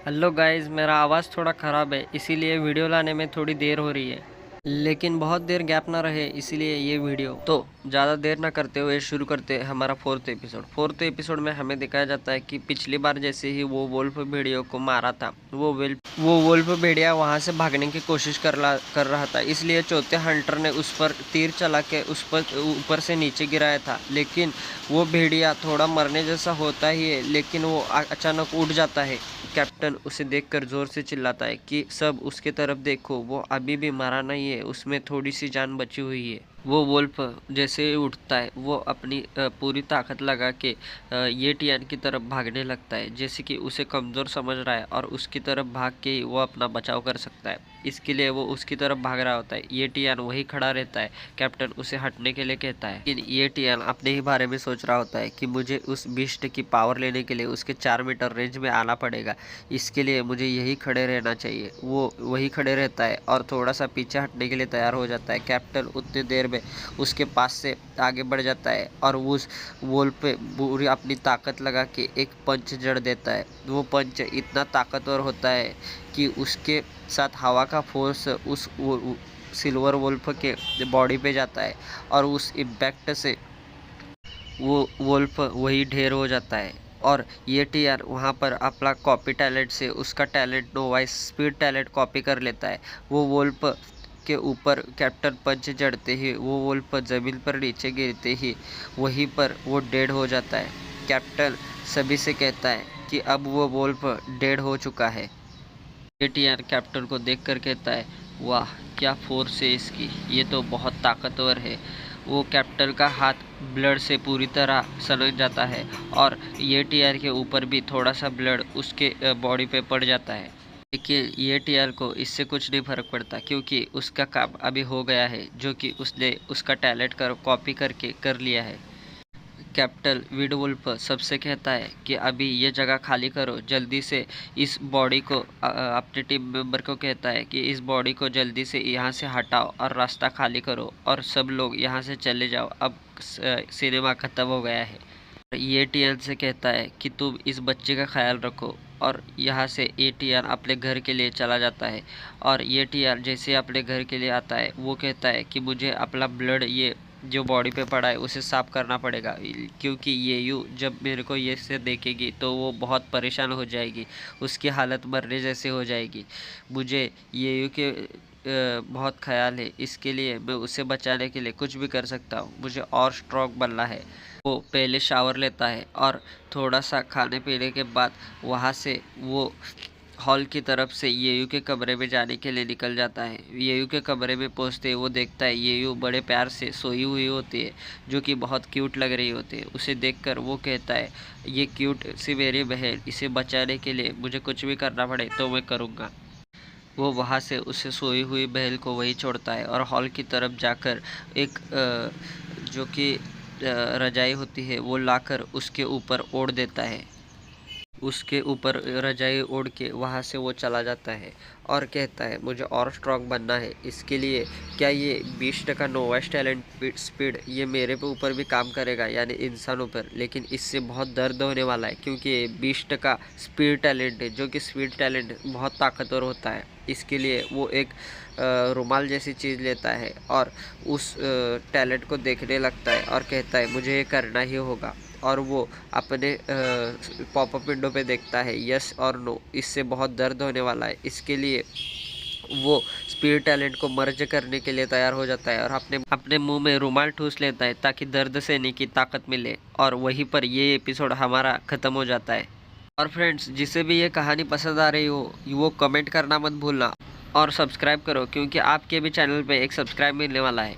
Hello guys, मेरा आवाज़ थोड़ा ख़राब है इसीलिए वीडियो लाने में थोड़ी देर हो रही है। लेकिन बहुत देर गैप ना रहे इसीलिए ये वीडियो। तो ज़्यादा देर ना करते हुए शुरू करते हैं हमारा फोर्थ एपिसोड में हमें दिखाया जाता है कि पिछली बार जैसे ही वो वोल्फ भेड़ियों को मारा था, वो वोल्फ भेड़िया वहाँ से भागने की कोशिश कर रहा था। इसलिए चौथे हंटर ने उस पर तीर चला के उस पर ऊपर से नीचे गिराया था। लेकिन वो भेड़िया थोड़ा मरने जैसा होता ही है, लेकिन वो अचानक उठ जाता है। कैप्टन उसे देखकर जोर से चिल्लाता है कि सब उसके तरफ देखो, वो अभी भी मरा नहीं है, उसमें थोड़ी सी जान बची हुई है। वो वोल्फ जैसे ही उठता है वो अपनी पूरी ताकत लगा के ये टियान की तरफ भागने लगता है, जैसे कि उसे कमज़ोर समझ रहा है और उसकी तरफ भाग के ही वो अपना बचाव कर सकता है। इसके लिए वो उसकी तरफ भाग रहा होता है। ये टियान वही खड़ा रहता है। कैप्टन उसे हटने के लिए कहता है, लेकिन ये टियान अपने ही बारे में सोच रहा होता है कि मुझे उस बीस्ट की पावर लेने के लिए उसके 4 मीटर रेंज में आना पड़ेगा। इसके लिए मुझे यही खड़े रहना चाहिए। वो वही खड़े रहता है और थोड़ा सा पीछे हटने के लिए तैयार हो जाता है। कैप्टन उतनी देर में उसके पास से आगे बढ़ जाता है और उस वॉल पे पूरी अपनी ताकत लगा के एक पंच जड़ देता है। वो पंच इतना ताकतवर होता है कि उसके साथ हवा का फोर्स उस सिल्वर वोल्फ के बॉडी पे जाता है और उस इम्पैक्ट से वो वोल्फ वही ढेर हो जाता है। और ये टीआर वहाँ पर अपना कॉपी टैलेंट से उसका talent novice speed talent copy कर लेता है। वो वोल्फ के ऊपर कैप्टन पंच चढ़ते ही वो वोल्फ ज़मीन पर नीचे गिरते ही वहीं पर वो डेड हो जाता है। कैप्टन सभी से कहता है कि अब वो वोल्फ डेड हो चुका है। एटीआर कैप्टन को देखकर कहता है, वाह क्या फोर्स है इसकी, ये तो बहुत ताकतवर है। वो कैप्टन का हाथ ब्लड से पूरी तरह सनक जाता है और ये टीआर के ऊपर भी थोड़ा सा ब्लड उसके बॉडी पे पड़ जाता है। लेकिन ये टीआर को इससे कुछ नहीं फर्क पड़ता, क्योंकि उसका काम अभी हो गया है, जो कि उसने उसका टैलेंट कॉपी करके कर लिया है। कैप्टन विडवुल्फ सबसे कहता है कि अभी ये जगह खाली करो जल्दी से। इस बॉडी को अपने टीम मेंबर को कहता है कि इस बॉडी को जल्दी से यहाँ से हटाओ और रास्ता खाली करो और सब लोग यहाँ से चले जाओ, अब सिनेमा ख़त्म हो गया है। ये टीएन से कहता है कि तुम इस बच्चे का ख्याल रखो और यहाँ से ये टीएन अपने घर के लिए चला जाता है। और ये टीएन जैसे अपने घर के लिए आता है वो कहता है कि मुझे अपना ब्लड ये जो बॉडी पे पड़ा है उसे साफ करना पड़ेगा, क्योंकि ये यू जब मेरे को ये से देखेगी तो वो बहुत परेशान हो जाएगी, उसकी हालत मरने जैसे हो जाएगी। मुझे ये यू के बहुत ख्याल है, इसके लिए मैं उसे बचाने के लिए कुछ भी कर सकता हूँ। मुझे और स्ट्रॉन्ग बनना है। वो पहले शावर लेता है और थोड़ा सा खाने पीने के बाद वहाँ से वो हॉल की तरफ से येयू के कमरे में जाने के लिए निकल जाता है। येयू के कमरे में पहुंचते वो देखता है येयू बड़े प्यार से सोई हुई होती है, जो कि बहुत क्यूट लग रही होती है। उसे देखकर वो कहता है, ये क्यूट सी मेरी बहन, इसे बचाने के लिए मुझे कुछ भी करना पड़े तो मैं करूँगा। वो वहाँ से उसे सोई हुई बहन को वही छोड़ता है और हॉल की तरफ जाकर एक जो कि रजाई होती है वो लाकर उसके ऊपर ओढ़ देता है। उसके ऊपर रजाई ओढ़ के वहाँ से वो चला जाता है और कहता है, मुझे और स्ट्रॉन्ग बनना है। इसके लिए क्या ये 20% नोवाइस टैलेंट स्पीड ये मेरे पे ऊपर भी काम करेगा, यानी इंसानों पर, लेकिन इससे बहुत दर्द होने वाला है, क्योंकि ये 20% स्पीड टैलेंट है, जो कि स्पीड टैलेंट बहुत ताकतवर होता है। इसके लिए वो एक रुमाल जैसी चीज़ लेता है और उस टैलेंट को देखने लगता है और कहता है, मुझे ये करना ही होगा। और वो अपने पॉपअप विंडो पे देखता है, यस और नो, इससे बहुत दर्द होने वाला है। इसके लिए वो स्पीड टैलेंट को मर्ज करने के लिए तैयार हो जाता है और अपने अपने मुंह में रुमाल ठूस लेता है ताकि दर्द सहने की ताकत मिले। और वहीं पर ये एपिसोड हमारा ख़त्म हो जाता है। और फ्रेंड्स, जिसे भी ये कहानी पसंद आ रही हो वो कमेंट करना मत भूलना और सब्सक्राइब करो, क्योंकि आपके भी चैनल पे एक सब्सक्राइब मिलने वाला है।